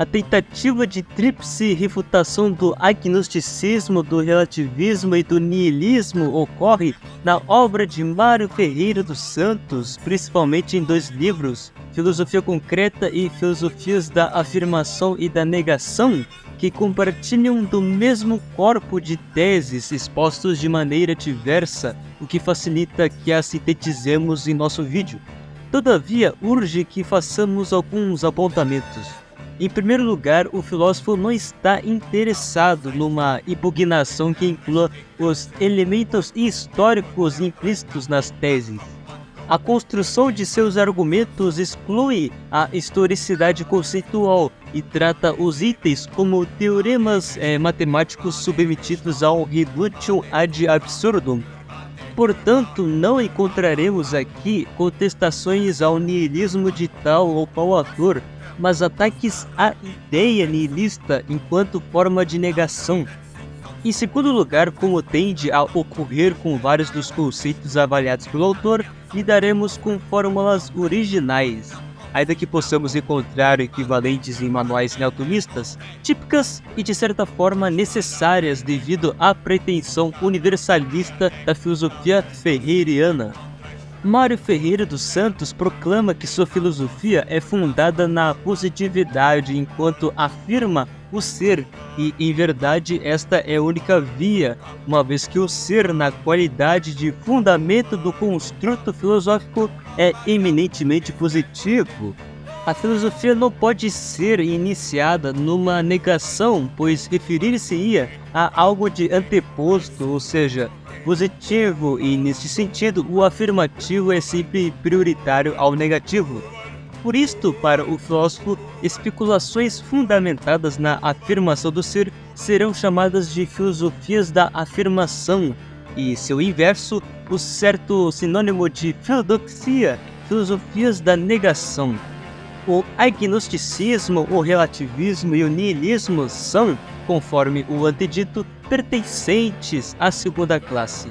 A tentativa de tríplice refutação do agnosticismo, do relativismo e do niilismo ocorre na obra de Mário Ferreira dos Santos, principalmente em 2 livros, Filosofia Concreta e Filosofias da Afirmação e da Negação, que compartilham do mesmo corpo de teses expostos de maneira diversa, o que facilita que as sintetizemos em nosso vídeo. Todavia, urge que façamos alguns apontamentos. Em primeiro lugar, o filósofo não está interessado numa impugnação que inclua os elementos históricos implícitos nas teses. A construção de seus argumentos exclui a historicidade conceitual e trata os itens como teoremas matemáticos submetidos ao reductio ad absurdum. Portanto, não encontraremos aqui contestações ao niilismo de tal ou qual autor, mas ataques à ideia nihilista enquanto forma de negação. Em segundo lugar, como tende a ocorrer com vários dos conceitos avaliados pelo autor, lidaremos com fórmulas originais, ainda que possamos encontrar equivalentes em manuais neotomistas, típicas e de certa forma necessárias devido à pretensão universalista da filosofia ferreiriana. Mário Ferreira dos Santos proclama que sua filosofia é fundada na positividade enquanto afirma o ser, e em verdade esta é a única via, uma vez que o ser na qualidade de fundamento do construto filosófico é eminentemente positivo. A filosofia não pode ser iniciada numa negação, pois referir-se-ia a algo de anteposto, ou seja, positivo, e neste sentido o afirmativo é sempre prioritário ao negativo. Por isto, para o filósofo, especulações fundamentadas na afirmação do ser serão chamadas de filosofias da afirmação, e seu inverso, o certo sinônimo de filodoxia, filosofias da negação. O agnosticismo, o relativismo e o niilismo são, conforme o antedito, pertencentes à segunda classe.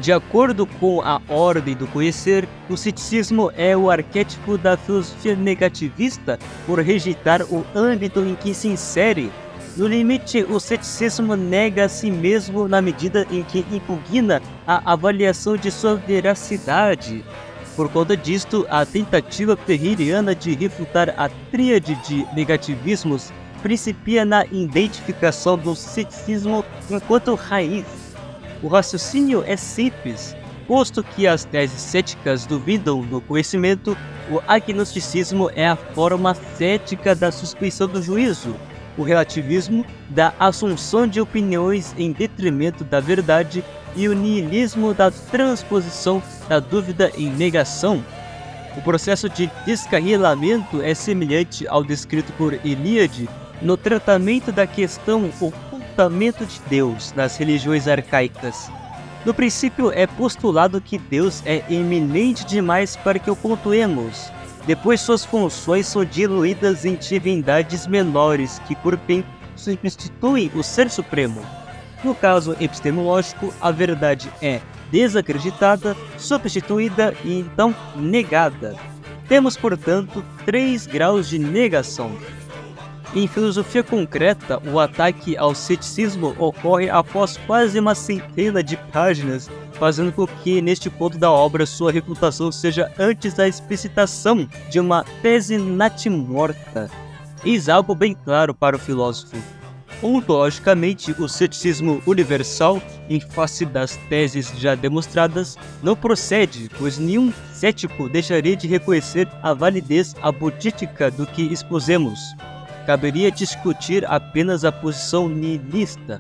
De acordo com a ordem do conhecer, o ceticismo é o arquétipo da filosofia negativista por rejeitar o âmbito em que se insere. No limite, o ceticismo nega a si mesmo na medida em que impugna a avaliação de sua veracidade. Por conta disto, a tentativa ferreiriana de refutar a tríade de negativismos principia na identificação do ceticismo enquanto raiz. O raciocínio é simples. Posto que as teses céticas duvidam do conhecimento, o agnosticismo é a forma cética da suspeição do juízo, o relativismo da assunção de opiniões em detrimento da verdade e o niilismo da transposição da dúvida em negação. O processo de descarrilamento é semelhante ao descrito por Eliade no tratamento da questão ocultamento de Deus nas religiões arcaicas. No princípio é postulado que Deus é eminente demais para que o pontuemos. Depois suas funções são diluídas em divindades menores que por fim substituem o Ser Supremo. No caso epistemológico, a verdade é desacreditada, substituída e então negada. Temos, portanto, 3 graus de negação. Em filosofia concreta, o ataque ao ceticismo ocorre após quase uma centena de páginas, fazendo com que, neste ponto da obra, sua refutação seja antes da explicitação de uma tese natimorta. Eis algo bem claro para o filósofo. Ontologicamente, o ceticismo universal, em face das teses já demonstradas, não procede, pois nenhum cético deixaria de reconhecer a validez abudítica do que expusemos. Caberia discutir apenas a posição nihilista.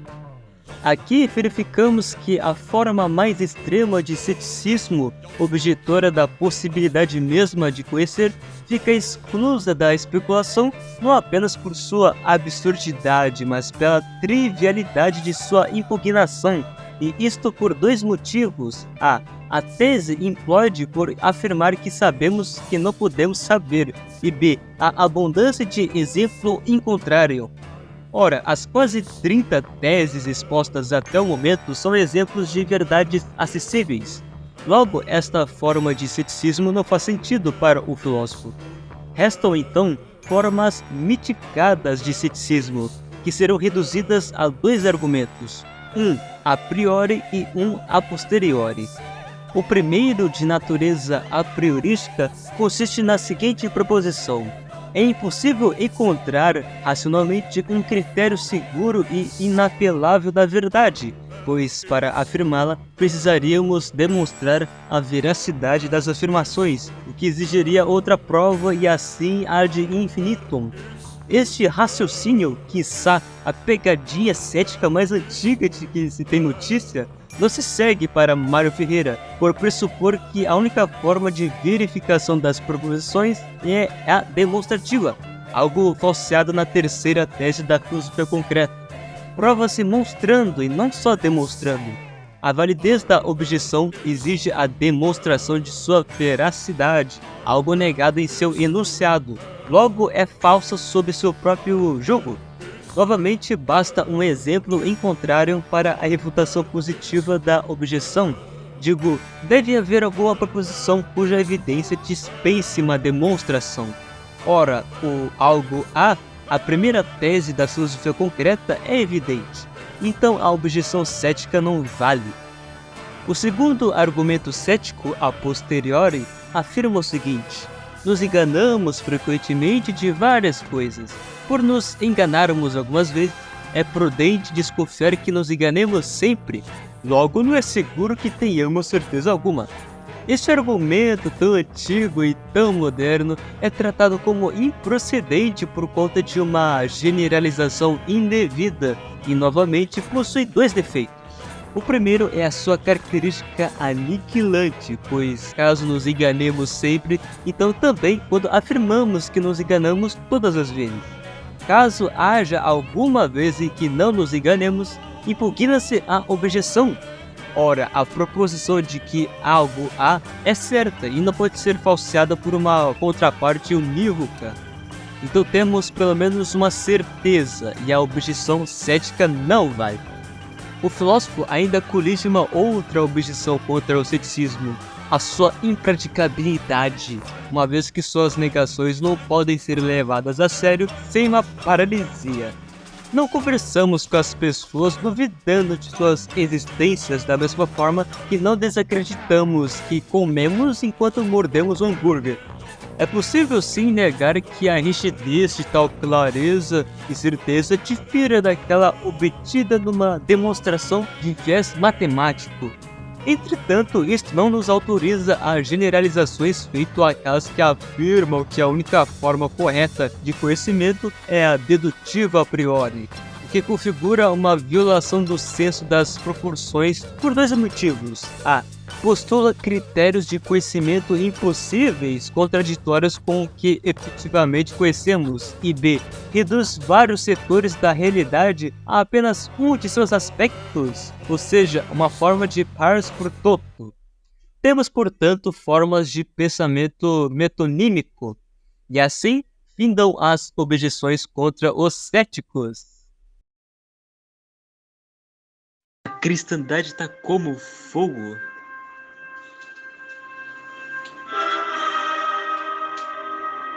Aqui verificamos que a forma mais extrema de ceticismo, objetora da possibilidade mesma de conhecer, fica exclusa da especulação não apenas por sua absurdidade, mas pela trivialidade de sua impugnação, e isto por 2 motivos. A tese implode por afirmar que sabemos que não podemos saber, e B. A abundância de exemplo em contrário. Ora, as quase 30 teses expostas até o momento são exemplos de verdades acessíveis. Logo, esta forma de ceticismo não faz sentido para o filósofo. Restam então formas mitigadas de ceticismo, que serão reduzidas a 2 argumentos, um a priori e um a posteriori. O primeiro, de natureza a priorística, consiste na seguinte proposição: é impossível encontrar racionalmente um critério seguro e inapelável da verdade, pois para afirmá-la precisaríamos demonstrar a veracidade das afirmações, o que exigiria outra prova e assim ad infinitum. Este raciocínio, quiçá a pegadinha cética mais antiga de que se tem notícia, não se segue para Mário Ferreira, por pressupor que a única forma de verificação das proposições é a demonstrativa, algo falseado na terceira tese da filosofia concreta. Prova-se mostrando e não só demonstrando. A validez da objeção exige a demonstração de sua veracidade, algo negado em seu enunciado, logo é falsa sob seu próprio jogo. Novamente, basta um exemplo em contrário para a refutação positiva da objeção. Digo, deve haver alguma proposição cuja evidência dispense uma demonstração. Ora, o algo a primeira tese da filosofia concreta é evidente, então a objeção cética não vale. O segundo argumento cético, a posteriori, afirma o seguinte: nos enganamos frequentemente de várias coisas. Por nos enganarmos algumas vezes, é prudente desconfiar que nos enganemos sempre. Logo, não é seguro que tenhamos certeza alguma. Este argumento tão antigo e tão moderno é tratado como improcedente por conta de uma generalização indevida e, novamente, possui 2 defeitos. O primeiro é a sua característica aniquilante, pois caso nos enganemos sempre, então também quando afirmamos que nos enganamos todas as vezes. Caso haja alguma vez em que não nos enganemos, impugna-se a objeção. Ora, a proposição de que algo há é certa e não pode ser falseada por uma contraparte unívoca. Então temos pelo menos uma certeza e a objeção cética não vale. O filósofo ainda colige uma outra objeção contra o ceticismo, a sua impraticabilidade, uma vez que suas negações não podem ser levadas a sério sem uma paralisia. Não conversamos com as pessoas duvidando de suas existências da mesma forma que não desacreditamos que comemos enquanto mordemos um hambúrguer. É possível sim negar que a rigidez de tal clareza e certeza difira daquela obtida numa demonstração de viés matemático. Entretanto, isto não nos autoriza a generalizações feito àquelas que afirmam que a única forma correta de conhecimento é a dedutiva a priori, o que configura uma violação do senso das proporções por 2 motivos. A. Postula critérios de conhecimento impossíveis, contraditórios com o que efetivamente conhecemos, e B. Reduz vários setores da realidade a apenas um de seus aspectos, ou seja, uma forma de pars pro toto. Temos, portanto, formas de pensamento metonímico, e assim findam as objeções contra os céticos. A cristandade está como fogo.